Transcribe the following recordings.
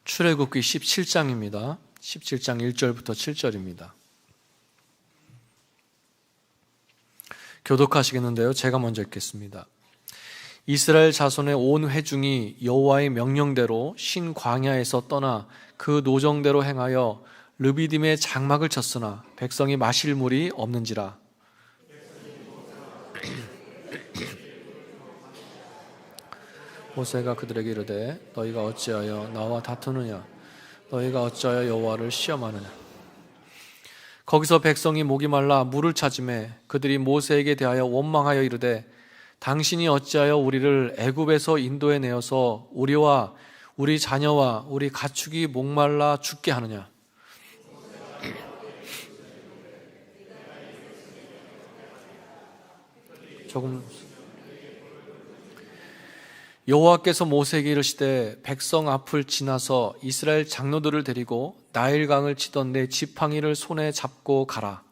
출애굽기 17장입니다. 17장 1절부터 7절입니다. 교독하시겠는데요. 제가 먼저 읽겠습니다. 이스라엘 자손의 온 회중이 여호와의 명령대로 신 광야에서 떠나 그 노정대로 행하여 르비딤의 장막을 쳤으나 백성이 마실 물이 없는지라. 모세가 그들에게 이르되 너희가 어찌하여 나와 다투느냐? 너희가 어찌하여 여호와를 시험하느냐? 거기서 백성이 목이 말라 물을 찾으매 그들이 모세에게 대하여 원망하여 이르되 당신이 어찌하여 우리를 애굽에서 인도해 내어서 우리와 우리 자녀와 우리 가축이 목말라 죽게 하느냐? 여호와께서 모세에게 이르시되 백성 앞을 지나서 이스라엘 장로들을 데리고 나일강을 치던 내 지팡이를 손에 잡고 가라.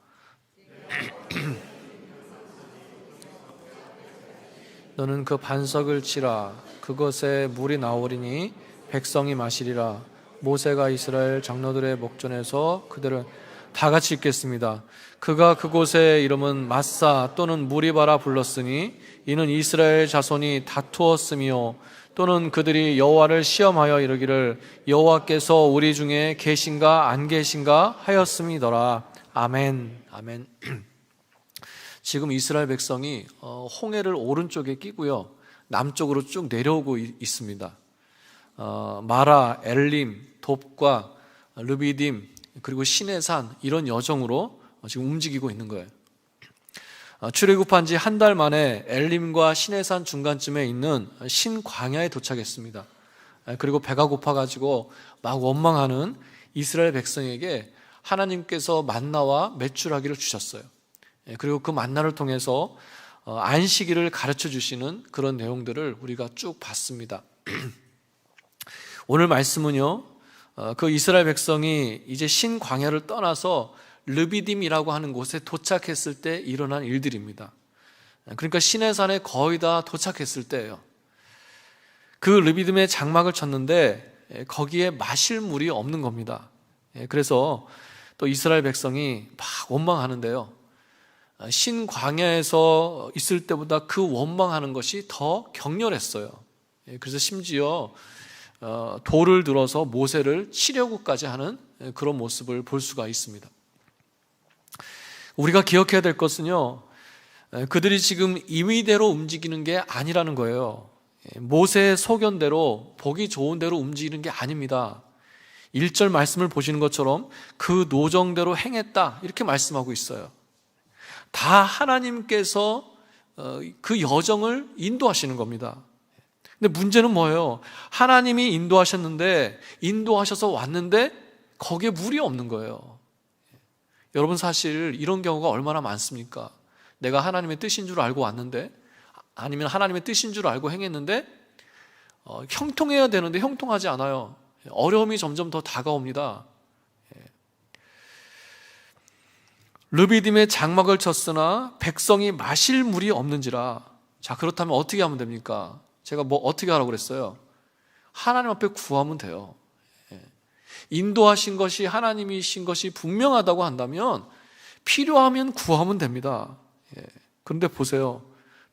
너는 그 반석을 치라. 그것에 물이 나오리니 백성이 마시리라. 모세가 이스라엘 장로들의 목전에서 그들을 다 같이 읽겠습니다. 그가 그곳의 이름은 마사 또는 무리바라 불렀으니 이는 이스라엘 자손이 다투었으며 또는 그들이 여호와를 시험하여 이르기를 여호와께서 우리 중에 계신가 안 계신가 하였음이더라. 아멘. 아멘. 지금 이스라엘 백성이 홍해를 오른쪽에 끼고요, 남쪽으로 쭉 내려오고 있습니다. 마라, 엘림, 돕과 르비딤 그리고 신의 산, 이런 여정으로 지금 움직이고 있는 거예요. 출애굽한 지 한 달 만에 엘림과 신의 산 중간쯤에 있는 신광야에 도착했습니다. 그리고 배가 고파가지고 막 원망하는 이스라엘 백성에게 하나님께서 만나와 메추라기를 주셨어요. 그리고 그 만나를 통해서 안식일을 가르쳐 주시는 그런 내용들을 우리가 쭉 봤습니다. 오늘 말씀은요, 그 이스라엘 백성이 이제 신광야를 떠나서 르비딤이라고 하는 곳에 도착했을 때 일어난 일들입니다. 그러니까 신의 산에 거의 다 도착했을 때예요. 그 르비딤의 장막을 쳤는데 거기에 마실 물이 없는 겁니다. 그래서 또 이스라엘 백성이 막 원망하는데요, 신광야에서 있을 때보다 그 원망하는 것이 더 격렬했어요. 그래서 심지어 돌을 들어서 모세를 치려고까지 하는 그런 모습을 볼 수가 있습니다. 우리가 기억해야 될 것은요, 그들이 지금 임의대로 움직이는 게 아니라는 거예요. 모세의 소견대로 보기 좋은 대로 움직이는 게 아닙니다. 1절 말씀을 보시는 것처럼 그 노정대로 행했다, 이렇게 말씀하고 있어요. 다 하나님께서 그 여정을 인도하시는 겁니다. 근데 문제는 뭐예요? 하나님이 인도하셨는데, 인도하셔서 왔는데 거기에 물이 없는 거예요. 여러분, 사실 이런 경우가 얼마나 많습니까? 내가 하나님의 뜻인 줄 알고 왔는데, 아니면 하나님의 뜻인 줄 알고 행했는데 형통해야 되는데 형통하지 않아요. 어려움이 점점 더 다가옵니다. 르비딤의 장막을 쳤으나 백성이 마실 물이 없는지라. 자, 그렇다면 어떻게 하면 됩니까? 제가 어떻게 하라고 그랬어요? 하나님 앞에 구하면 돼요. 인도하신 것이 하나님이신 것이 분명하다고 한다면 필요하면 구하면 됩니다. 그런데 보세요,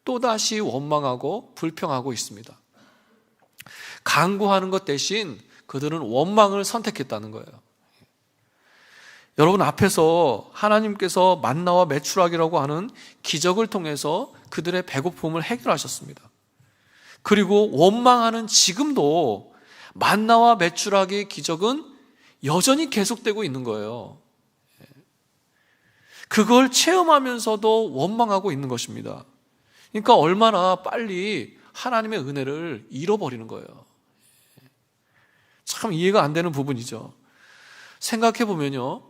또다시 원망하고 불평하고 있습니다. 간구하는 것 대신 그들은 원망을 선택했다는 거예요. 여러분, 앞에서 하나님께서 만나와 메추라기라고 하는 기적을 통해서 그들의 배고픔을 해결하셨습니다. 그리고 원망하는 지금도 만나와 메추라기의 기적은 여전히 계속되고 있는 거예요. 그걸 체험하면서도 원망하고 있는 것입니다. 그러니까 얼마나 빨리 하나님의 은혜를 잃어버리는 거예요. 참 이해가 안 되는 부분이죠. 생각해 보면요,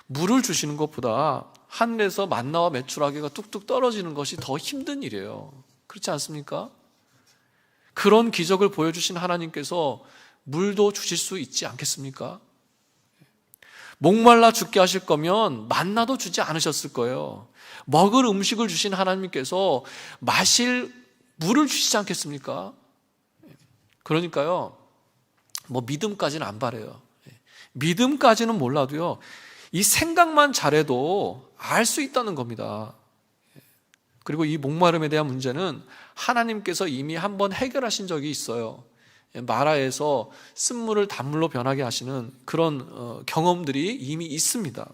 물을 주시는 것보다 하늘에서 만나와 메추라기가 뚝뚝 떨어지는 것이 더 힘든 일이에요. 그렇지 않습니까? 그런 기적을 보여주신 하나님께서 물도 주실 수 있지 않겠습니까? 목말라 죽게 하실 거면 만나도 주지 않으셨을 거예요. 먹을 음식을 주신 하나님께서 마실 물을 주시지 않겠습니까? 그러니까요, 뭐 믿음까지는 안 바래요. 믿음까지는 몰라도요, 이 생각만 잘해도 알 수 있다는 겁니다. 그리고 이 목마름에 대한 문제는 하나님께서 이미 한번 해결하신 적이 있어요. 마라에서 쓴물을 단물로 변하게 하시는 그런 경험들이 이미 있습니다.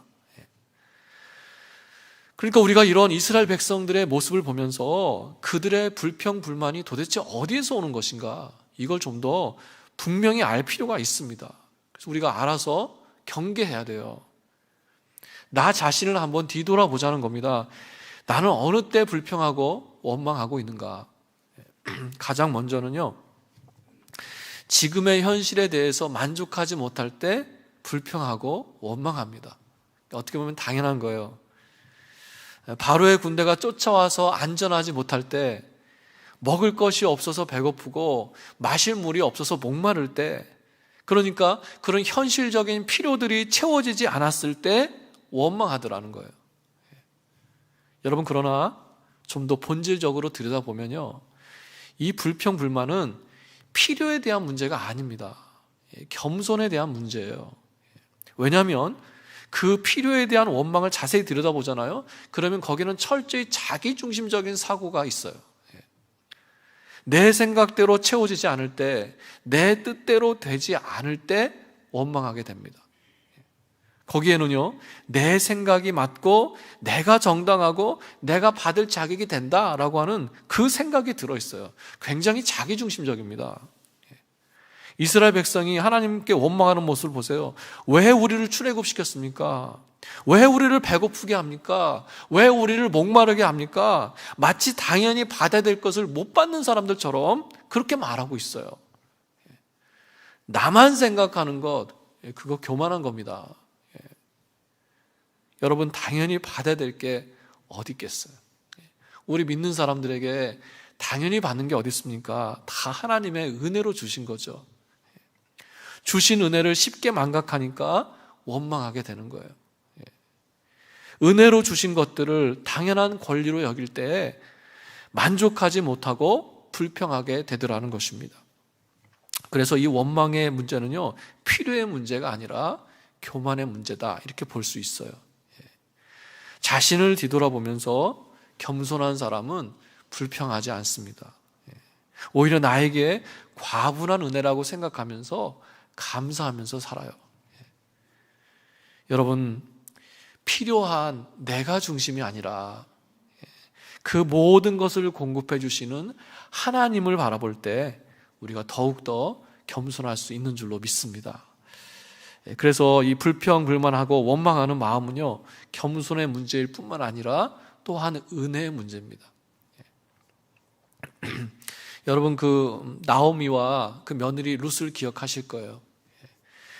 그러니까 우리가 이런 이스라엘 백성들의 모습을 보면서 그들의 불평, 불만이 도대체 어디에서 오는 것인가, 이걸 좀 더 분명히 알 필요가 있습니다. 그래서 우리가 알아서 경계해야 돼요. 나 자신을 한번 뒤돌아보자는 겁니다. 나는 어느 때 불평하고 원망하고 있는가? 가장 먼저는요, 지금의 현실에 대해서 만족하지 못할 때 불평하고 원망합니다. 어떻게 보면 당연한 거예요. 바로의 군대가 쫓아와서 안전하지 못할 때, 먹을 것이 없어서 배고프고 마실 물이 없어서 목마를 때, 그러니까 그런 현실적인 필요들이 채워지지 않았을 때 원망하더라는 거예요. 여러분, 그러나 좀 더 본질적으로 들여다보면요, 이 불평, 불만은 필요에 대한 문제가 아닙니다. 겸손에 대한 문제예요. 왜냐하면 그 필요에 대한 원망을 자세히 들여다보잖아요. 그러면 거기는 철저히 자기중심적인 사고가 있어요. 내 생각대로 채워지지 않을 때, 내 뜻대로 되지 않을 때 원망하게 됩니다. 거기에는요, 내 생각이 맞고 내가 정당하고 내가 받을 자격이 된다라고 하는 그 생각이 들어있어요. 굉장히 자기중심적입니다. 이스라엘 백성이 하나님께 원망하는 모습을 보세요. 왜 우리를 출애굽시켰습니까? 왜 우리를 배고프게 합니까? 왜 우리를 목마르게 합니까? 마치 당연히 받아야 될 것을 못 받는 사람들처럼 그렇게 말하고 있어요. 나만 생각하는 것, 그거 교만한 겁니다. 여러분, 당연히 받아야 될 게 어디 있겠어요? 우리 믿는 사람들에게 당연히 받는 게 어디 있습니까? 다 하나님의 은혜로 주신 거죠. 주신 은혜를 쉽게 망각하니까 원망하게 되는 거예요. 은혜로 주신 것들을 당연한 권리로 여길 때 만족하지 못하고 불평하게 되더라는 것입니다. 그래서 이 원망의 문제는요, 필요의 문제가 아니라 교만의 문제다, 이렇게 볼 수 있어요. 자신을 뒤돌아보면서 겸손한 사람은 불평하지 않습니다. 오히려 나에게 과분한 은혜라고 생각하면서 감사하면서 살아요. 여러분, 필요한 내가 중심이 아니라 그 모든 것을 공급해 주시는 하나님을 바라볼 때 우리가 더욱더 겸손할 수 있는 줄로 믿습니다. 그래서 이 불평, 불만하고 원망하는 마음은요, 겸손의 문제일 뿐만 아니라 또한 은혜의 문제입니다. 여러분, 그 나오미와 그 며느리 룻을 기억하실 거예요.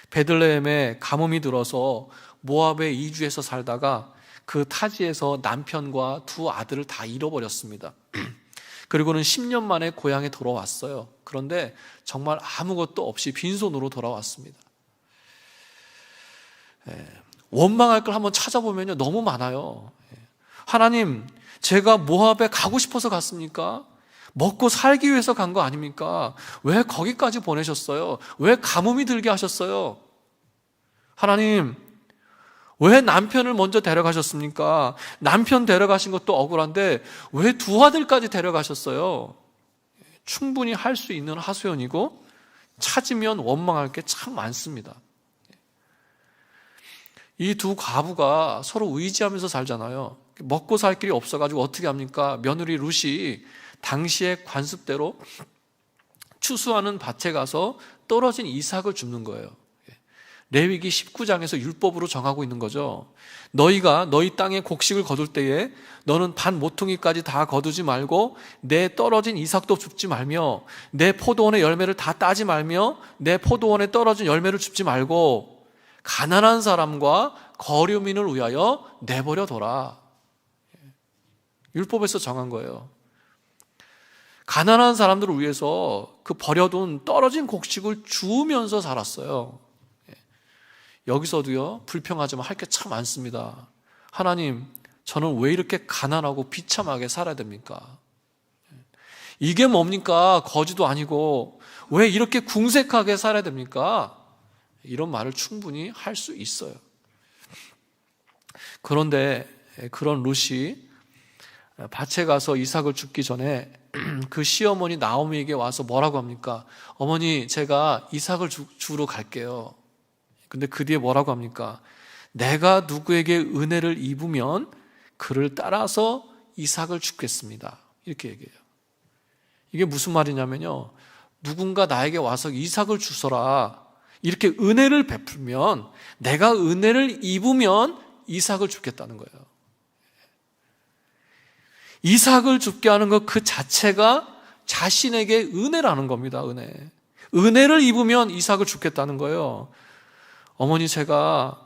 베들레헴에 가뭄이 들어서 모압에 이주해서 살다가 그 타지에서 남편과 두 아들을 다 잃어버렸습니다. 그리고는 10년 만에 고향에 돌아왔어요. 그런데 정말 아무것도 없이 빈손으로 돌아왔습니다. 원망할 걸 한번 찾아보면요, 너무 많아요. 하나님, 제가 모압에 가고 싶어서 갔습니까? 먹고 살기 위해서 간 거 아닙니까? 왜 거기까지 보내셨어요? 왜 가뭄이 들게 하셨어요? 하나님, 왜 남편을 먼저 데려가셨습니까? 남편 데려가신 것도 억울한데 왜 두 아들까지 데려가셨어요? 충분히 할 수 있는 하소연이고 찾으면 원망할 게 참 많습니다. 이 두 과부가 서로 의지하면서 살잖아요. 먹고 살 길이 없어가지고 어떻게 합니까? 며느리 룻이 당시의 관습대로 추수하는 밭에 가서 떨어진 이삭을 줍는 거예요. 레위기 19장에서 율법으로 정하고 있는 거죠. 너희가 너희 땅에 곡식을 거둘 때에 너는 반 모퉁이까지 다 거두지 말고 내 떨어진 이삭도 줍지 말며 내 포도원의 열매를 다 따지 말며 내 포도원에 떨어진 열매를 줍지 말고 가난한 사람과 거류민을 위하여 내버려 둬라. 율법에서 정한 거예요. 가난한 사람들을 위해서 그 버려둔 떨어진 곡식을 주우면서 살았어요. 여기서도요, 불평하지만 할 게 참 많습니다. 하나님, 저는 왜 이렇게 가난하고 비참하게 살아야 됩니까? 이게 뭡니까? 거지도 아니고 왜 이렇게 궁색하게 살아야 됩니까? 이런 말을 충분히 할 수 있어요. 그런데 그런 룻이 밭에 가서 이삭을 줍기 전에 그 시어머니 나오미에게 와서 뭐라고 합니까? 어머니, 제가 이삭을 주러 갈게요. 근데 그 뒤에 뭐라고 합니까? 내가 누구에게 은혜를 입으면 그를 따라서 이삭을 줍겠습니다. 이렇게 얘기해요. 이게 무슨 말이냐면요, 누군가 나에게 와서 이삭을 주서라, 이렇게 은혜를 베풀면, 내가 은혜를 입으면 이삭을 줍겠다는 거예요. 이삭을 줍게 하는 것 그 자체가 자신에게 은혜라는 겁니다. 은혜를 입으면 이삭을 줍겠다는 거예요. 어머니, 제가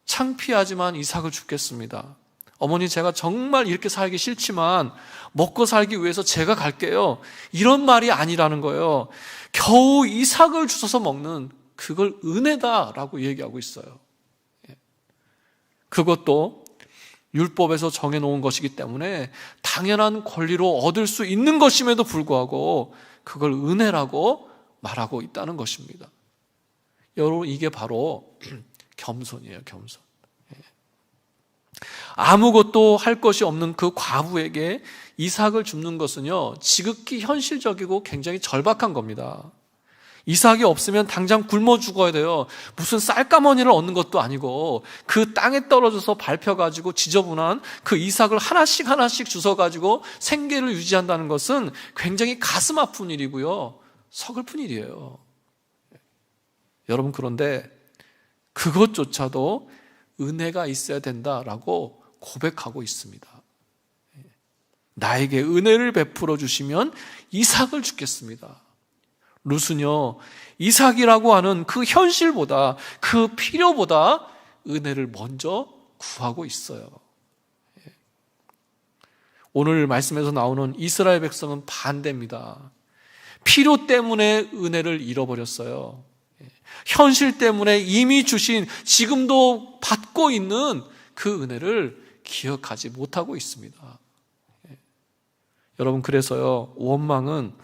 창피하지만 이삭을 줍겠습니다. 어머니, 제가 정말 이렇게 살기 싫지만 먹고 살기 위해서 제가 갈게요. 이런 말이 아니라는 거예요. 겨우 이삭을 주셔서 먹는 그걸 은혜다라고 얘기하고 있어요. 그것도 율법에서 정해놓은 것이기 때문에 당연한 권리로 얻을 수 있는 것임에도 불구하고 그걸 은혜라고 말하고 있다는 것입니다. 여러분, 이게 바로 겸손이에요. 겸손. 아무것도 할 것이 없는 그 과부에게 이삭을 줍는 것은요, 지극히 현실적이고 굉장히 절박한 겁니다. 이삭이 없으면 당장 굶어 죽어야 돼요. 무슨 쌀가머니를 얻는 것도 아니고 그 땅에 떨어져서 밟혀가지고 지저분한 그 이삭을 하나씩 주워가지고 생계를 유지한다는 것은 굉장히 가슴 아픈 일이고요, 서글픈 일이에요. 여러분, 그런데 그것조차도 은혜가 있어야 된다라고 고백하고 있습니다. 나에게 은혜를 베풀어 주시면 이삭을 주겠습니다. 룻은요, 이삭이라고 하는 그 현실보다, 그 필요보다 은혜를 먼저 구하고 있어요. 오늘 말씀에서 나오는 이스라엘 백성은 반대입니다. 필요 때문에 은혜를 잃어버렸어요. 현실 때문에 이미 주신, 지금도 받고 있는 그 은혜를 기억하지 못하고 있습니다. 여러분, 그래서요, 원망은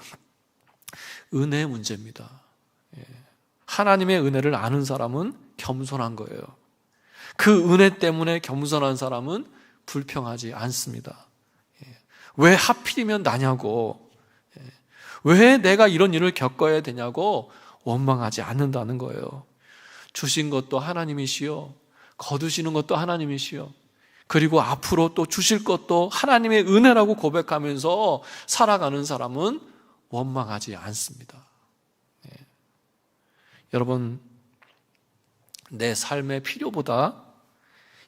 은혜의 문제입니다. 하나님의 은혜를 아는 사람은 겸손한 거예요. 그 은혜 때문에 겸손한 사람은 불평하지 않습니다. 왜 하필이면 나냐고, 왜 내가 이런 일을 겪어야 되냐고 원망하지 않는다는 거예요. 주신 것도 하나님이시요, 거두시는 것도 하나님이시요, 그리고 앞으로 또 주실 것도 하나님의 은혜라고 고백하면서 살아가는 사람은 원망하지 않습니다. 여러분, 내 삶의 필요보다,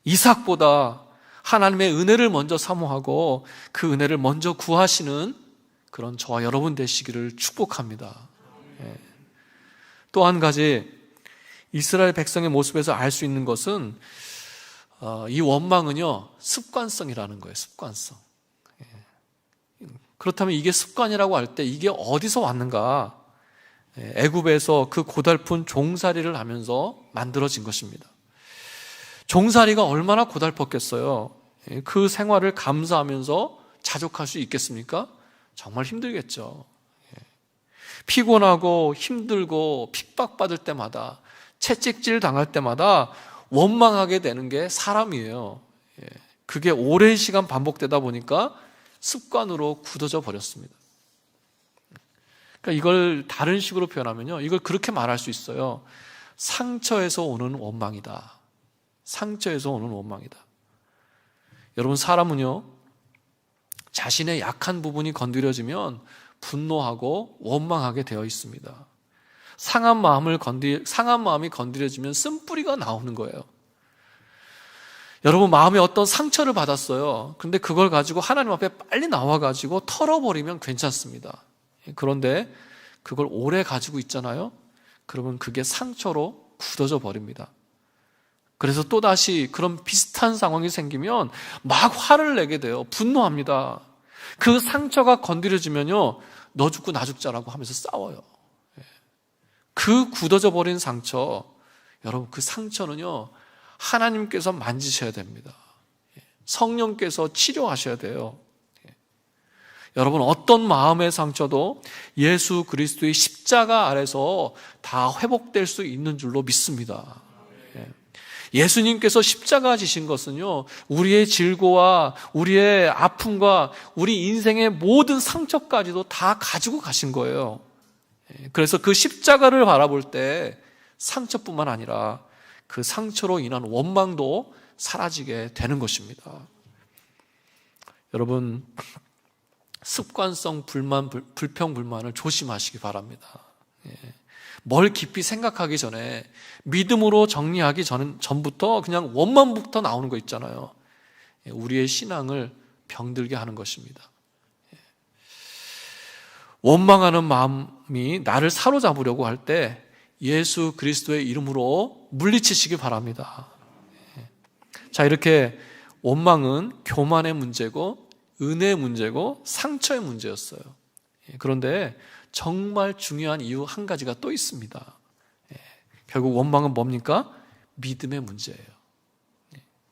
이삭보다 하나님의 은혜를 먼저 사모하고 그 은혜를 먼저 구하시는 그런 저와 여러분 되시기를 축복합니다. 또 한 가지, 이스라엘 백성의 모습에서 알 수 있는 것은 이 원망은요, 습관성이라는 거예요. 습관성. 그렇다면 이게 습관이라고 할 때 이게 어디서 왔는가? 애굽에서 그 고달픈 종살이를 하면서 만들어진 것입니다. 종살이가 얼마나 고달팠겠어요. 그 생활을 감수하면서 자족할 수 있겠습니까? 정말 힘들겠죠. 피곤하고 힘들고 핍박받을 때마다, 채찍질 당할 때마다 원망하게 되는 게 사람이에요. 그게 오랜 시간 반복되다 보니까 습관으로 굳어져 버렸습니다. 그러니까 이걸 다른 식으로 표현하면요, 이걸 그렇게 말할 수 있어요. 상처에서 오는 원망이다. 상처에서 오는 원망이다. 여러분, 사람은요, 자신의 약한 부분이 건드려지면 분노하고 원망하게 되어 있습니다. 상한 마음이 건드려지면 쓴뿌리가 나오는 거예요. 여러분, 마음에 어떤 상처를 받았어요. 근데 그걸 가지고 하나님 앞에 빨리 나와가지고 털어버리면 괜찮습니다. 그런데 그걸 오래 가지고 있잖아요. 그러면 그게 상처로 굳어져 버립니다. 그래서 또다시 그런 비슷한 상황이 생기면 막 화를 내게 돼요. 분노합니다. 그 상처가 건드려지면요, 너 죽고 나 죽자라고 하면서 싸워요. 그 굳어져 버린 상처, 여러분, 그 상처는요, 하나님께서 만지셔야 됩니다. 성령께서 치료하셔야 돼요. 여러분, 어떤 마음의 상처도 예수 그리스도의 십자가 아래서 다 회복될 수 있는 줄로 믿습니다. 예수님께서 십자가 지신 것은요, 우리의 질고와 우리의 아픔과 우리 인생의 모든 상처까지도 다 가지고 가신 거예요. 그래서 그 십자가를 바라볼 때 상처뿐만 아니라 그 상처로 인한 원망도 사라지게 되는 것입니다. 여러분, 습관성 불평, 불만을 조심하시기 바랍니다. 뭘 깊이 생각하기 전에 믿음으로 정리하기 전부터 그냥 원망부터 나오는 거 있잖아요. 우리의 신앙을 병들게 하는 것입니다. 원망하는 마음이 나를 사로잡으려고 할 때 예수 그리스도의 이름으로 물리치시기 바랍니다. 자, 이렇게 원망은 교만의 문제고 은혜의 문제고 상처의 문제였어요. 그런데 정말 중요한 이유 한 가지가 또 있습니다. 결국 원망은 뭡니까? 믿음의 문제예요.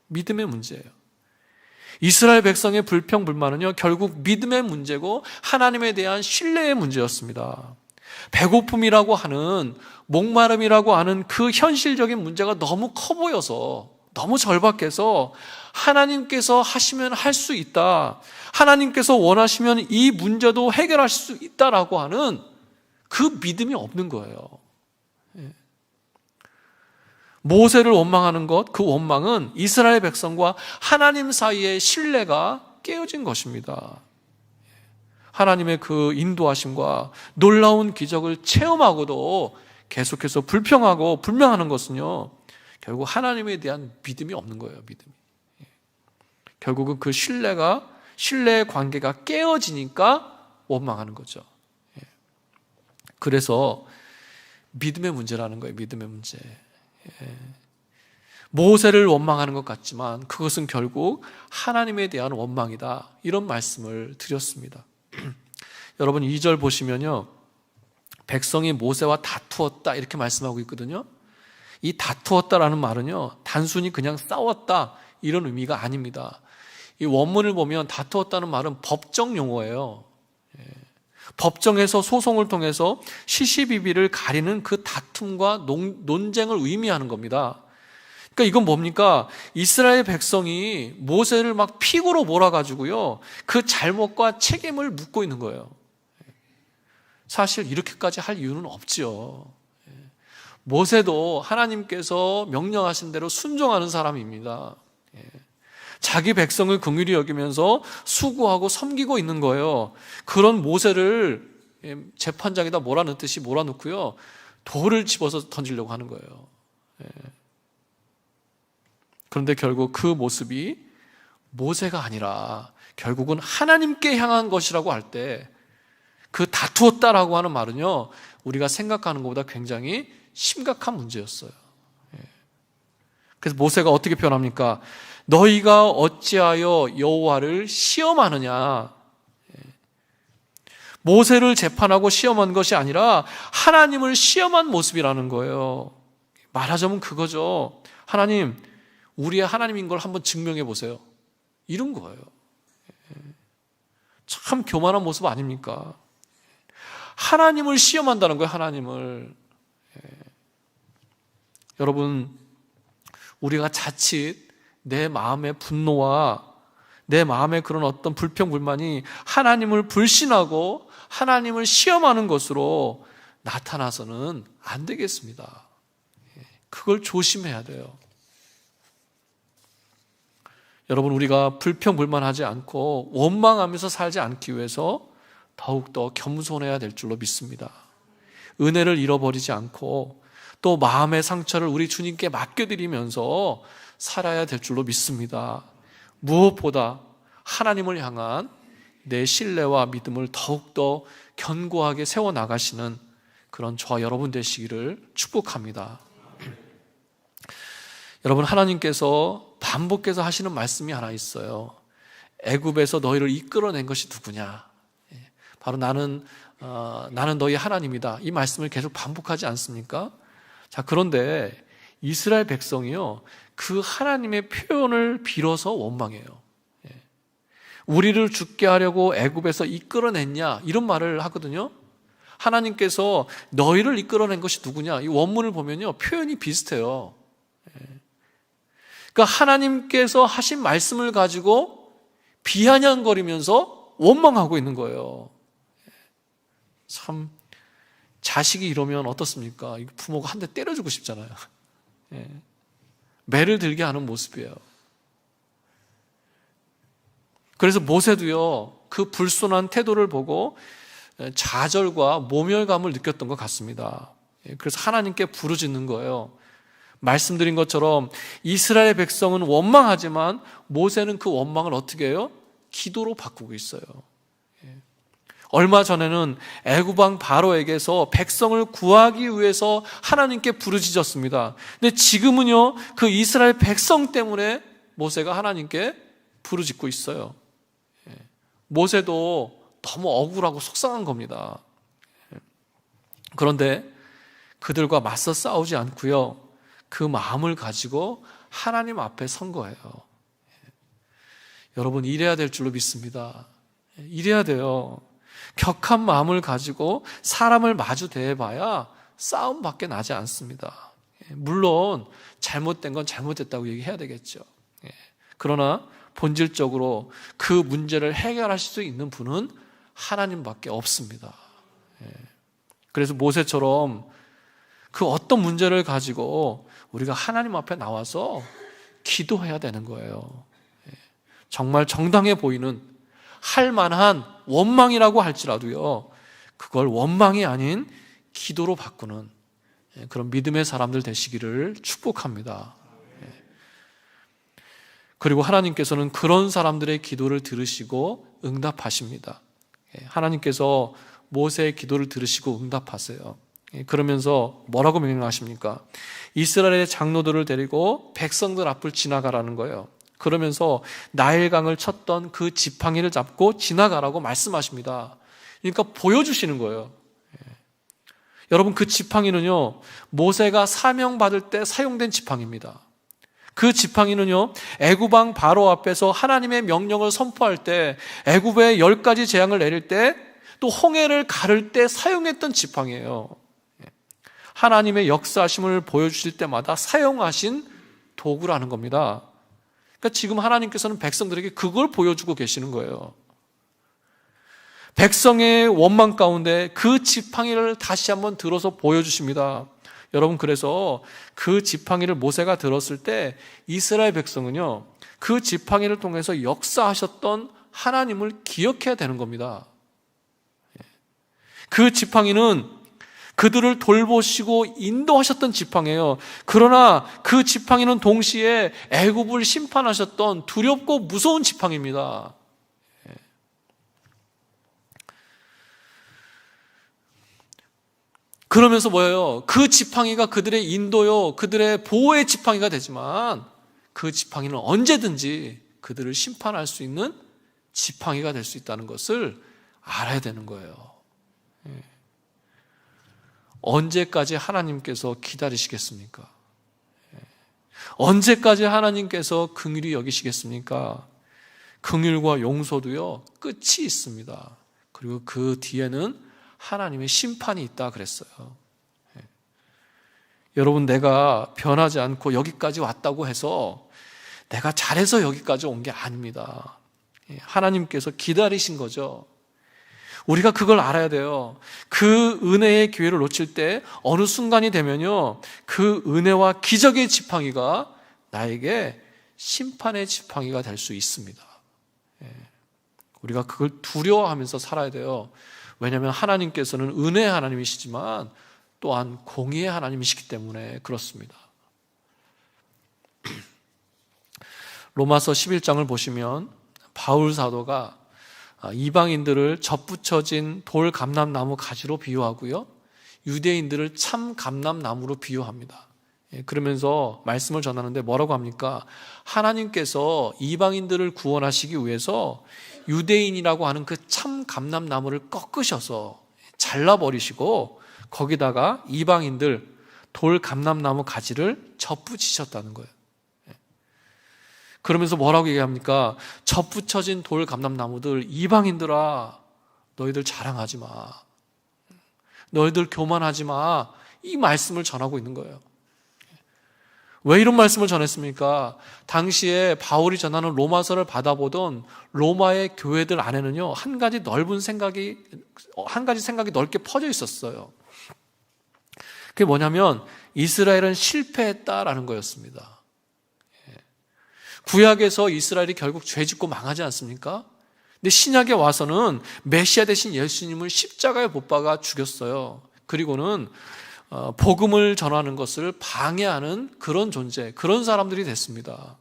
믿음의 문제예요. 이스라엘 백성의 불평, 불만은요, 결국 믿음의 문제고 하나님에 대한 신뢰의 문제였습니다. 배고픔이라고 하는, 목마름이라고 하는 그 현실적인 문제가 너무 커 보여서, 너무 절박해서 하나님께서 하시면 할 수 있다, 하나님께서 원하시면 이 문제도 해결할 수 있다라고 하는 그 믿음이 없는 거예요. 모세를 원망하는 것, 그 원망은 이스라엘 백성과 하나님 사이의 신뢰가 깨어진 것입니다. 하나님의 그 인도하심과 놀라운 기적을 체험하고도 계속해서 불평하고 불명하는 것은요, 결국 하나님에 대한 믿음이 없는 거예요. 믿음이. 결국은 그 신뢰의 관계가 깨어지니까 원망하는 거죠. 그래서 믿음의 문제라는 거예요. 믿음의 문제. 모세를 원망하는 것 같지만 그것은 결국 하나님에 대한 원망이다, 이런 말씀을 드렸습니다. 여러분, 2절 보시면요, 백성이 모세와 다투었다 이렇게 말씀하고 있거든요. 이 다투었다라는 말은요, 단순히 그냥 싸웠다 이런 의미가 아닙니다. 이 원문을 보면 다투었다는 말은 법정 용어예요. 법정에서 소송을 통해서 시시비비를 가리는 그 다툼과 논쟁을 의미하는 겁니다. 그러니까 이건 뭡니까? 이스라엘 백성이 모세를 막 픽으로 몰아가지고요, 그 잘못과 책임을 묻고 있는 거예요. 사실 이렇게까지 할 이유는 없죠. 모세도 하나님께서 명령하신 대로 순종하는 사람입니다. 자기 백성을 긍휼히 여기면서 수고하고 섬기고 있는 거예요. 그런 모세를 재판장에다 몰아넣듯이 몰아넣고요, 돌을 집어서 던지려고 하는 거예요. 그런데 결국 그 모습이 모세가 아니라 결국은 하나님께 향한 것이라고 할 때, 그 다투었다라고 하는 말은요, 우리가 생각하는 것보다 굉장히 심각한 문제였어요. 그래서 모세가 어떻게 표현합니까? 너희가 어찌하여 여호와를 시험하느냐. 모세를 재판하고 시험한 것이 아니라 하나님을 시험한 모습이라는 거예요. 말하자면 그거죠. 하나님, 우리의 하나님인 걸 한번 증명해 보세요, 이런 거예요. 참 교만한 모습 아닙니까? 하나님을 시험한다는 거예요. 하나님을. 여러분, 우리가 자칫 내 마음의 분노와 내 마음의 그런 어떤 불평, 불만이 하나님을 불신하고 하나님을 시험하는 것으로 나타나서는 안 되겠습니다. 그걸 조심해야 돼요. 여러분, 우리가 불평, 불만하지 않고 원망하면서 살지 않기 위해서 더욱더 겸손해야 될 줄로 믿습니다. 은혜를 잃어버리지 않고 또 마음의 상처를 우리 주님께 맡겨드리면서 살아야 될 줄로 믿습니다. 무엇보다 하나님을 향한 내 신뢰와 믿음을 더욱더 견고하게 세워나가시는 그런 저와 여러분 되시기를 축복합니다. 여러분, 하나님께서 반복해서 하시는 말씀이 하나 있어요. 애굽에서 너희를 이끌어낸 것이 누구냐? 바로 나는 너희 하나님이다. 이 말씀을 계속 반복하지 않습니까? 자, 그런데 이스라엘 백성이요, 그 하나님의 표현을 빌어서 원망해요. 우리를 죽게 하려고 애굽에서 이끌어냈냐? 이런 말을 하거든요. 하나님께서 너희를 이끌어낸 것이 누구냐? 이 원문을 보면요, 표현이 비슷해요. 그러니까 하나님께서 하신 말씀을 가지고 비아냥거리면서 원망하고 있는 거예요. 참, 자식이 이러면 어떻습니까? 부모가 한 대 때려주고 싶잖아요. 매를 들게 하는 모습이에요. 그래서 모세도요, 그 불순한 태도를 보고 좌절과 모멸감을 느꼈던 것 같습니다. 그래서 하나님께 부르짖는 거예요. 말씀드린 것처럼 이스라엘 백성은 원망하지만 모세는 그 원망을 어떻게 해요? 기도로 바꾸고 있어요. 얼마 전에는 애굽 왕 바로에게서 백성을 구하기 위해서 하나님께 부르짖었습니다. 근데 지금은요, 그 이스라엘 백성 때문에 모세가 하나님께 부르짖고 있어요. 모세도 너무 억울하고 속상한 겁니다. 그런데 그들과 맞서 싸우지 않고요, 그 마음을 가지고 하나님 앞에 선 거예요. 여러분, 이래야 될 줄로 믿습니다. 이래야 돼요. 격한 마음을 가지고 사람을 마주 대해봐야 싸움밖에 나지 않습니다. 물론 잘못된 건 잘못됐다고 얘기해야 되겠죠. 그러나 본질적으로 그 문제를 해결하실 수 있는 분은 하나님밖에 없습니다. 그래서 모세처럼 그 어떤 문제를 가지고 우리가 하나님 앞에 나와서 기도해야 되는 거예요. 정말 정당해 보이는 할 만한 원망이라고 할지라도요, 그걸 원망이 아닌 기도로 바꾸는 그런 믿음의 사람들 되시기를 축복합니다. 그리고 하나님께서는 그런 사람들의 기도를 들으시고 응답하십니다. 하나님께서 모세의 기도를 들으시고 응답하세요. 그러면서 뭐라고 명령하십니까? 이스라엘의 장로들을 데리고 백성들 앞을 지나가라는 거예요. 그러면서 나일강을 쳤던 그 지팡이를 잡고 지나가라고 말씀하십니다. 그러니까 보여주시는 거예요. 여러분, 그 지팡이는요, 모세가 사명받을 때 사용된 지팡이입니다. 그 지팡이는요, 애굽 왕 바로 앞에서 하나님의 명령을 선포할 때, 애굽에 10가지 재앙을 내릴 때, 또 홍해를 가를 때 사용했던 지팡이에요. 하나님의 역사하심을 보여주실 때마다 사용하신 도구라는 겁니다. 그러니까 지금 하나님께서는 백성들에게 그걸 보여주고 계시는 거예요. 백성의 원망 가운데 그 지팡이를 다시 한번 들어서 보여주십니다. 여러분, 그래서 그 지팡이를 모세가 들었을 때 이스라엘 백성은요, 그 지팡이를 통해서 역사하셨던 하나님을 기억해야 되는 겁니다. 그 지팡이는 그들을 돌보시고 인도하셨던 지팡이에요. 그러나 그 지팡이는 동시에 애굽을 심판하셨던 두렵고 무서운 지팡이입니다. 그러면서 뭐예요? 그 지팡이가 그들의 인도요, 그들의 보호의 지팡이가 되지만 그 지팡이는 언제든지 그들을 심판할 수 있는 지팡이가 될 수 있다는 것을 알아야 되는 거예요. 언제까지 하나님께서 기다리시겠습니까? 언제까지 하나님께서 긍휼히 여기시겠습니까? 긍휼과 용서도요, 끝이 있습니다. 그리고 그 뒤에는 하나님의 심판이 있다 그랬어요. 여러분, 내가 변하지 않고 여기까지 왔다고 해서 내가 잘해서 여기까지 온 게 아닙니다. 하나님께서 기다리신 거죠. 우리가 그걸 알아야 돼요. 그 은혜의 기회를 놓칠 때 어느 순간이 되면요, 그 은혜와 기적의 지팡이가 나에게 심판의 지팡이가 될 수 있습니다. 우리가 그걸 두려워하면서 살아야 돼요. 왜냐하면 하나님께서는 은혜의 하나님이시지만 또한 공의의 하나님이시기 때문에 그렇습니다. 로마서 11장을 보시면 바울 사도가 이방인들을 접붙여진 돌 감람나무 가지로 비유하고요, 유대인들을 참 감람나무로 비유합니다. 그러면서 말씀을 전하는데 뭐라고 합니까? 하나님께서 이방인들을 구원하시기 위해서 유대인이라고 하는 그 참 감람나무를 꺾으셔서 잘라버리시고 거기다가 이방인들 돌 감람나무 가지를 접붙이셨다는 거예요. 그러면서 뭐라고 얘기합니까? 접붙여진 돌 감람나무들, 이방인들아, 너희들 자랑하지 마. 너희들 교만하지 마. 이 말씀을 전하고 있는 거예요. 왜 이런 말씀을 전했습니까? 당시에 바울이 전하는 로마서를 받아보던 로마의 교회들 안에는요, 한 가지 생각이 넓게 퍼져 있었어요. 그게 뭐냐면 이스라엘은 실패했다라는 거였습니다. 구약에서 이스라엘이 결국 죄짓고 망하지 않습니까? 근데 신약에 와서는 메시아 대신 예수님을 십자가에 못 박아 죽였어요. 그리고는 복음을 전하는 것을 방해하는 그런 존재, 그런 사람들이 됐습니다.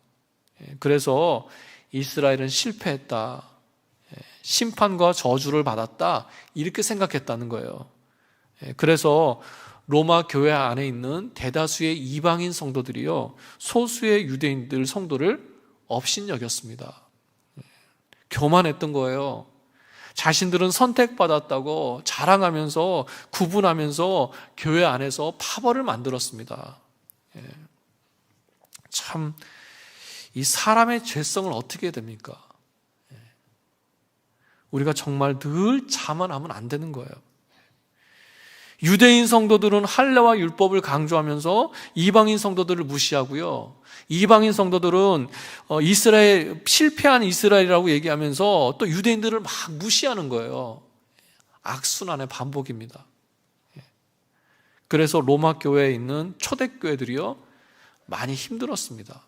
그래서 이스라엘은 실패했다, 심판과 저주를 받았다, 이렇게 생각했다는 거예요. 그래서 로마 교회 안에 있는 대다수의 이방인 성도들이요, 소수의 유대인들 성도를 업신여겼습니다. 교만했던 거예요. 자신들은 선택받았다고 자랑하면서 구분하면서 교회 안에서 파벌을 만들었습니다. 참, 이 사람의 죄성을 어떻게 해야 됩니까? 우리가 정말 늘 자만하면 안 되는 거예요. 유대인 성도들은 할례와 율법을 강조하면서 이방인 성도들을 무시하고요, 이방인 성도들은 이스라엘, 실패한 이스라엘이라고 얘기하면서 또 유대인들을 막 무시하는 거예요. 악순환의 반복입니다. 그래서 로마 교회에 있는 초대교회들이요, 많이 힘들었습니다.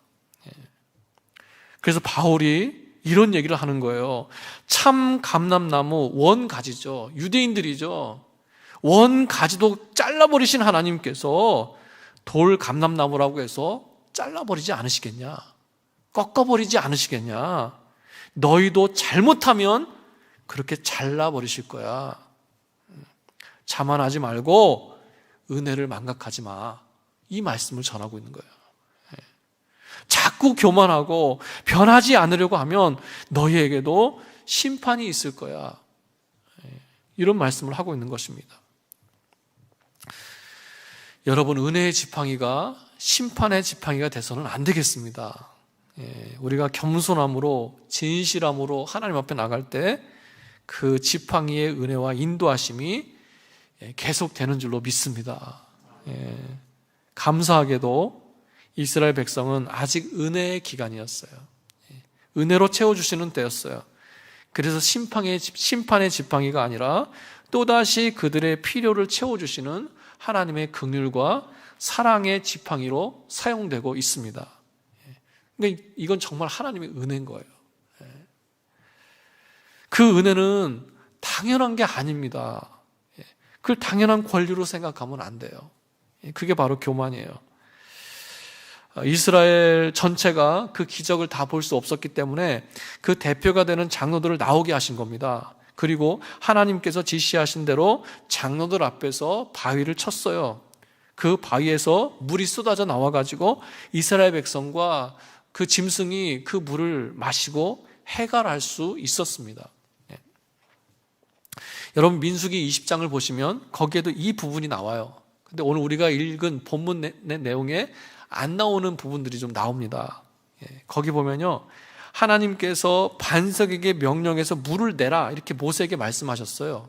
그래서 바울이 이런 얘기를 하는 거예요. 참 감람나무 원가지죠, 유대인들이죠. 원가지도 잘라버리신 하나님께서 돌 감람나무라고 해서 잘라버리지 않으시겠냐? 꺾어버리지 않으시겠냐? 너희도 잘못하면 그렇게 잘라버리실 거야. 자만하지 말고 은혜를 망각하지 마. 이 말씀을 전하고 있는 거예요. 자꾸 교만하고 변하지 않으려고 하면 너희에게도 심판이 있을 거야. 이런 말씀을 하고 있는 것입니다. 여러분, 은혜의 지팡이가 심판의 지팡이가 돼서는 안 되겠습니다. 우리가 겸손함으로 진실함으로 하나님 앞에 나갈 때 그 지팡이의 은혜와 인도하심이 계속되는 줄로 믿습니다. 감사하게도 이스라엘 백성은 아직 은혜의 기간이었어요. 은혜로 채워주시는 때였어요. 그래서 심판의 지팡이가 아니라 또다시 그들의 필요를 채워주시는 하나님의 긍휼과 사랑의 지팡이로 사용되고 있습니다. 그러니까 이건 정말 하나님의 은혜인 거예요. 그 은혜는 당연한 게 아닙니다. 그걸 당연한 권리로 생각하면 안 돼요. 그게 바로 교만이에요. 이스라엘 전체가 그 기적을 다 볼 수 없었기 때문에 그 대표가 되는 장로들을 나오게 하신 겁니다. 그리고 하나님께서 지시하신 대로 장로들 앞에서 바위를 쳤어요. 그 바위에서 물이 쏟아져 나와가지고 이스라엘 백성과 그 짐승이 그 물을 마시고 해갈할 수 있었습니다. 여러분, 민수기 20장을 보시면 거기에도 이 부분이 나와요. 근데 오늘 우리가 읽은 본문 내용에 안 나오는 부분들이 좀 나옵니다. 거기 보면요, 하나님께서 반석에게 명령해서 물을 내라 이렇게 모세에게 말씀하셨어요.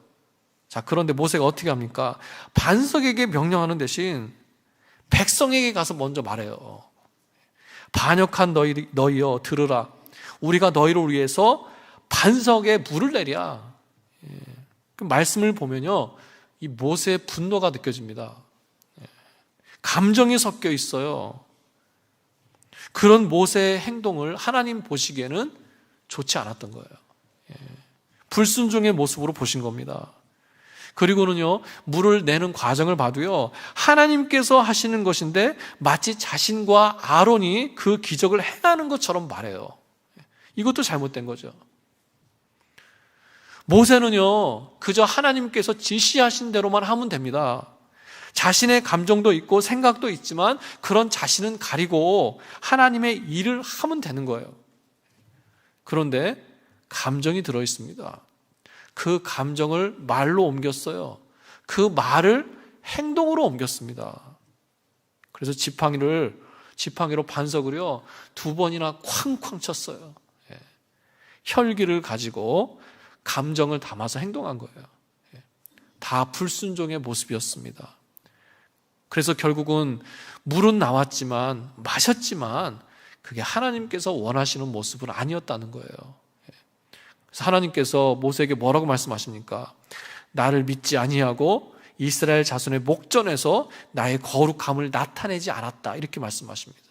자, 그런데 모세가 어떻게 합니까? 반석에게 명령하는 대신 백성에게 가서 먼저 말해요. 반역한 너희여 들으라. 우리가 너희를 위해서 반석에 물을 내랴. 그 말씀을 보면요, 이 모세의 분노가 느껴집니다. 감정이 섞여 있어요. 그런 모세의 행동을 하나님 보시기에는 좋지 않았던 거예요. 불순종의 모습으로 보신 겁니다. 그리고는요, 물을 내는 과정을 봐도요, 하나님께서 하시는 것인데 마치 자신과 아론이 그 기적을 행하는 것처럼 말해요. 이것도 잘못된 거죠. 모세는요, 그저 하나님께서 지시하신 대로만 하면 됩니다. 자신의 감정도 있고 생각도 있지만 그런 자신은 가리고 하나님의 일을 하면 되는 거예요. 그런데 감정이 들어 있습니다. 그 감정을 말로 옮겼어요. 그 말을 행동으로 옮겼습니다. 그래서 지팡이를 지팡이로 반석을요 2번이나 쾅쾅 쳤어요. 혈기를 가지고 감정을 담아서 행동한 거예요. 다 불순종의 모습이었습니다. 그래서 결국은 물은 나왔지만, 마셨지만 그게 하나님께서 원하시는 모습은 아니었다는 거예요. 그래서 하나님께서 모세에게 뭐라고 말씀하십니까? 나를 믿지 아니하고 이스라엘 자손의 목전에서 나의 거룩함을 나타내지 않았다, 이렇게 말씀하십니다.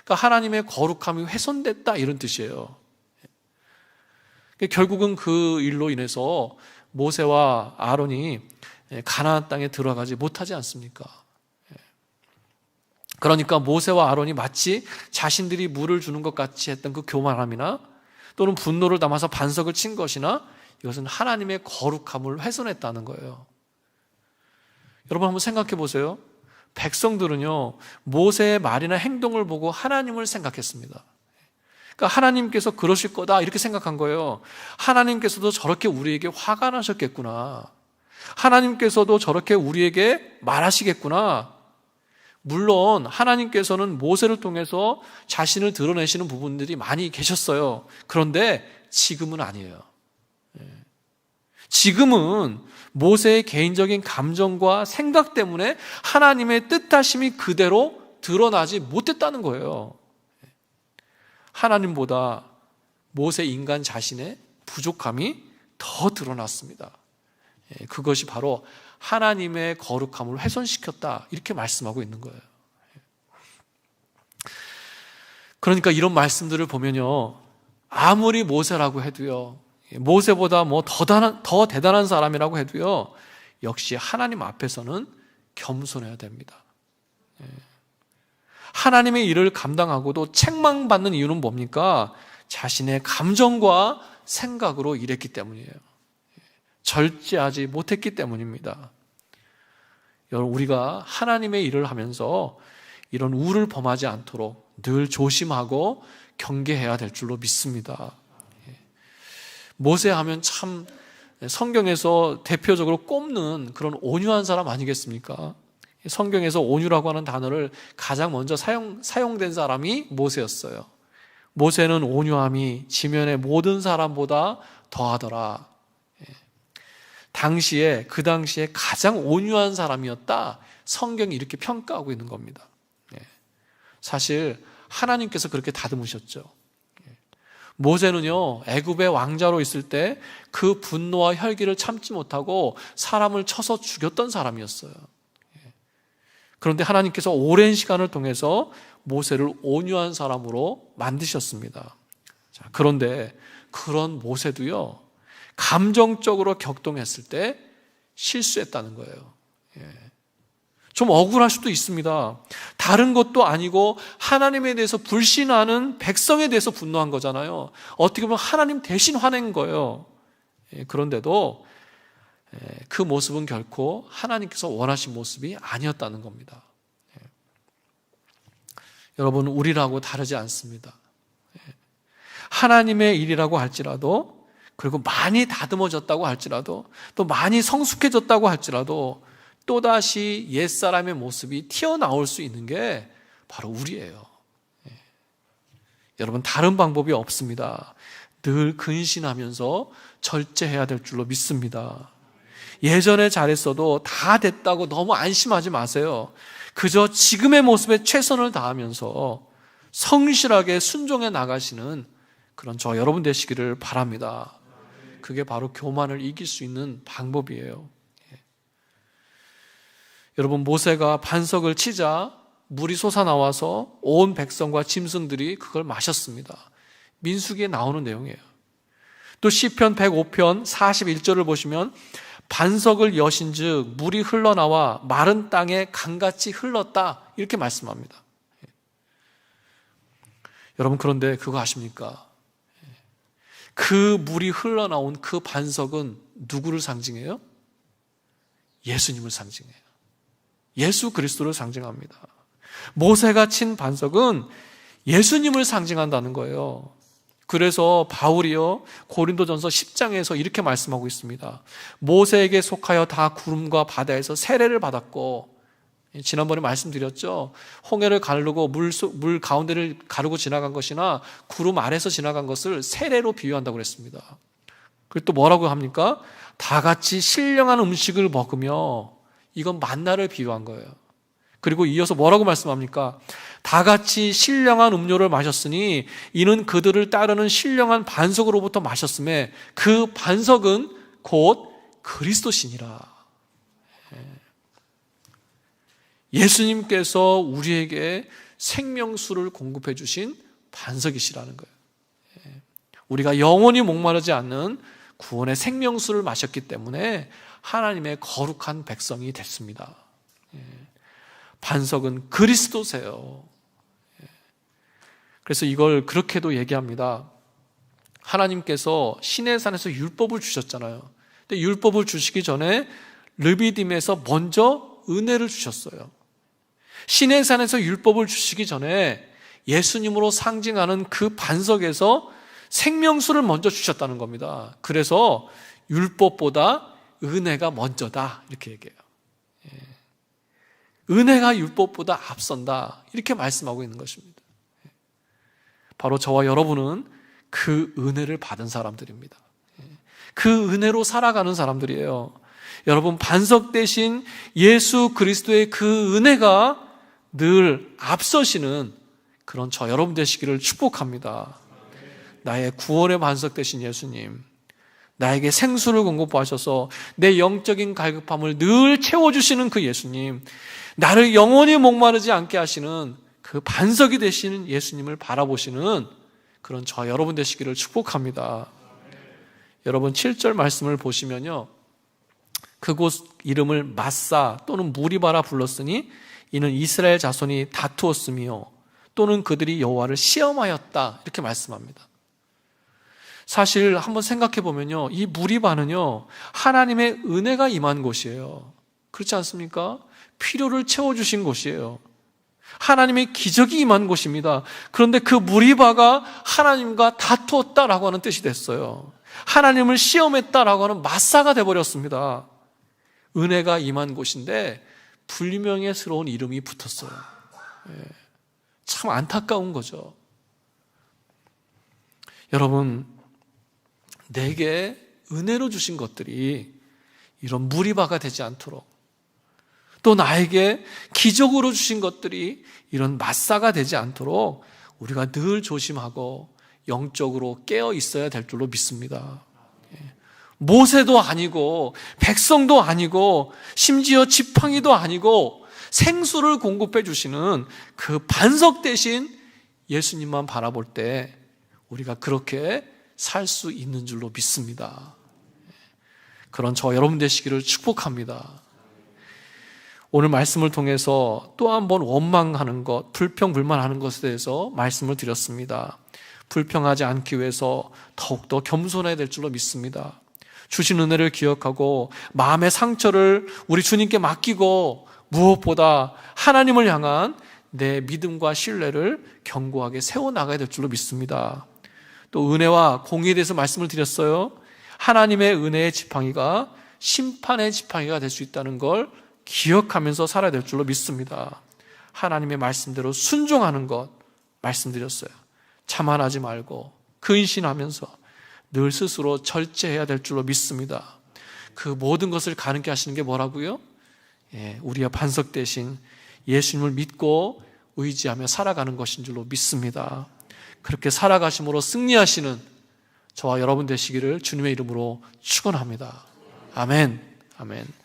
그러니까 하나님의 거룩함이 훼손됐다, 이런 뜻이에요. 결국은 그 일로 인해서 모세와 아론이 가나안 땅에 들어가지 못하지 않습니까? 그러니까 모세와 아론이 마치 자신들이 물을 주는 것 같이 했던 그 교만함이나 또는 분노를 담아서 반석을 친 것이나 이것은 하나님의 거룩함을 훼손했다는 거예요. 여러분 한번 생각해 보세요. 백성들은요 모세의 말이나 행동을 보고 하나님을 생각했습니다. 그러니까 하나님께서 그러실 거다 이렇게 생각한 거예요. 하나님께서도 저렇게 우리에게 화가 나셨겠구나. 하나님께서도 저렇게 우리에게 말하시겠구나. 물론 하나님께서는 모세를 통해서 자신을 드러내시는 부분들이 많이 계셨어요. 그런데 지금은 아니에요. 지금은 모세의 개인적인 감정과 생각 때문에 하나님의 뜻하심이 그대로 드러나지 못했다는 거예요. 하나님보다 모세 인간 자신의 부족함이 더 드러났습니다. 그것이 바로 하나님의 거룩함을 훼손시켰다, 이렇게 말씀하고 있는 거예요. 그러니까 이런 말씀들을 보면요 아무리 모세라고 해도요, 모세보다 더 대단한 사람이라고 해도요 역시 하나님 앞에서는 겸손해야 됩니다. 하나님의 일을 감당하고도 책망받는 이유는 뭡니까? 자신의 감정과 생각으로 일했기 때문이에요. 절제하지 못했기 때문입니다. 여러분, 우리가 하나님의 일을 하면서 이런 우를 범하지 않도록 늘 조심하고 경계해야 될 줄로 믿습니다. 모세 하면 참 성경에서 대표적으로 꼽는 그런 온유한 사람 아니겠습니까? 성경에서 온유라고 하는 단어를 가장 먼저 사용된 사람이 모세였어요. 모세는 온유함이 지면의 모든 사람보다 더하더라. 그 당시에 가장 온유한 사람이었다, 성경이 이렇게 평가하고 있는 겁니다. 사실 하나님께서 그렇게 다듬으셨죠. 모세는요 애굽의 왕자로 있을 때 그 분노와 혈기를 참지 못하고 사람을 쳐서 죽였던 사람이었어요. 그런데 하나님께서 오랜 시간을 통해서 모세를 온유한 사람으로 만드셨습니다. 그런데 그런 모세도요 감정적으로 격동했을 때 실수했다는 거예요. 좀 억울할 수도 있습니다. 다른 것도 아니고 하나님에 대해서 불신하는 백성에 대해서 분노한 거잖아요. 어떻게 보면 하나님 대신 화낸 거예요. 그런데도 그 모습은 결코 하나님께서 원하신 모습이 아니었다는 겁니다. 여러분, 우리라고 다르지 않습니다. 하나님의 일이라고 할지라도, 그리고 많이 다듬어졌다고 할지라도, 또 많이 성숙해졌다고 할지라도 또다시 옛사람의 모습이 튀어나올 수 있는 게 바로 우리예요. 여러분, 다른 방법이 없습니다. 늘 근신하면서 절제해야 될 줄로 믿습니다. 예전에 잘했어도 다 됐다고 너무 안심하지 마세요. 그저 지금의 모습에 최선을 다하면서 성실하게 순종해 나가시는 그런 저 여러분 되시기를 바랍니다. 그게 바로 교만을 이길 수 있는 방법이에요. 여러분, 모세가 반석을 치자 물이 솟아나와서 온 백성과 짐승들이 그걸 마셨습니다. 민수기에 나오는 내용이에요. 또 시편 105편 41절을 보시면 반석을 여신즉 물이 흘러나와 마른 땅에 강같이 흘렀다, 이렇게 말씀합니다. 여러분, 그런데 그거 아십니까? 그 물이 흘러나온 그 반석은 누구를 상징해요? 예수님을 상징해요. 예수 그리스도를 상징합니다. 모세가 친 반석은 예수님을 상징한다는 거예요. 그래서 바울이요 고린도전서 10장에서 이렇게 말씀하고 있습니다. 모세에게 속하여 다 구름과 바다에서 세례를 받았고, 지난번에 말씀드렸죠. 홍해를 가르고 물 가운데를 가르고 지나간 것이나 구름 아래서 지나간 것을 세례로 비유한다고 그랬습니다. 그리고 또 뭐라고 합니까? 다 같이 신령한 음식을 먹으며, 이건 만나를 비유한 거예요. 그리고 이어서 뭐라고 말씀합니까? 다 같이 신령한 음료를 마셨으니 이는 그들을 따르는 신령한 반석으로부터 마셨음에 그 반석은 곧 그리스도시니라. 예수님께서 우리에게 생명수를 공급해 주신 반석이시라는 거예요. 우리가 영원히 목마르지 않는 구원의 생명수를 마셨기 때문에 하나님의 거룩한 백성이 됐습니다. 반석은 그리스도세요. 그래서 이걸 그렇게도 얘기합니다. 하나님께서 시내산에서 율법을 주셨잖아요. 근데 율법을 주시기 전에 르비딤에서 먼저 은혜를 주셨어요. 시내산에서 율법을 주시기 전에 예수님으로 상징하는 그 반석에서 생명수를 먼저 주셨다는 겁니다. 그래서 율법보다 은혜가 먼저다, 이렇게 얘기해요. 은혜가 율법보다 앞선다, 이렇게 말씀하고 있는 것입니다. 바로 저와 여러분은 그 은혜를 받은 사람들입니다. 그 은혜로 살아가는 사람들이에요. 여러분, 반석 대신 예수 그리스도의 그 은혜가 늘 앞서시는 그런 저 여러분 되시기를 축복합니다. 나의 구원의 반석 되신 예수님, 나에게 생수를 공급하셔서 내 영적인 갈급함을 늘 채워주시는 그 예수님, 나를 영원히 목마르지 않게 하시는 그 반석이 되시는 예수님을 바라보시는 그런 저 여러분 되시기를 축복합니다. 여러분 7절 말씀을 보시면요, 그곳 이름을 마사 또는 무리바라 불렀으니 이는 이스라엘 자손이 다투었으며 또는 그들이 여호와를 시험하였다, 이렇게 말씀합니다. 사실 한번 생각해 보면요, 이 무리바는요 하나님의 은혜가 임한 곳이에요. 그렇지 않습니까? 필요를 채워주신 곳이에요. 하나님의 기적이 임한 곳입니다. 그런데 그 무리바가 하나님과 다투었다라고 하는 뜻이 됐어요. 하나님을 시험했다라고 하는 마사가 돼버렸습니다. 은혜가 임한 곳인데 불명예스러운 이름이 붙었어요. 참 안타까운 거죠. 여러분, 내게 은혜로 주신 것들이 이런 무리바가 되지 않도록, 또 나에게 기적으로 주신 것들이 이런 마사가 되지 않도록 우리가 늘 조심하고 영적으로 깨어 있어야 될 줄로 믿습니다. 모세도 아니고 백성도 아니고 심지어 지팡이도 아니고 생수를 공급해 주시는 그 반석 대신 예수님만 바라볼 때 우리가 그렇게 살 수 있는 줄로 믿습니다. 그런 저 여러분 되시기를 축복합니다. 오늘 말씀을 통해서 또 한 번 원망하는 것, 불평불만하는 것에 대해서 말씀을 드렸습니다. 불평하지 않기 위해서 더욱더 겸손해야 될 줄로 믿습니다. 주신 은혜를 기억하고 마음의 상처를 우리 주님께 맡기고 무엇보다 하나님을 향한 내 믿음과 신뢰를 견고하게 세워나가야 될 줄로 믿습니다. 또 은혜와 공의에 대해서 말씀을 드렸어요. 하나님의 은혜의 지팡이가 심판의 지팡이가 될 수 있다는 걸 기억하면서 살아야 될 줄로 믿습니다. 하나님의 말씀대로 순종하는 것 말씀드렸어요. 자만하지 말고 근신하면서 늘 스스로 절제해야 될 줄로 믿습니다. 그 모든 것을 가능케 하시는 게 뭐라고요? 우리의 반석 대신 예수님을 믿고 의지하며 살아가는 것인 줄로 믿습니다. 그렇게 살아가심으로 승리하시는 저와 여러분 되시기를 주님의 이름으로 축원합니다. 아멘. 아멘.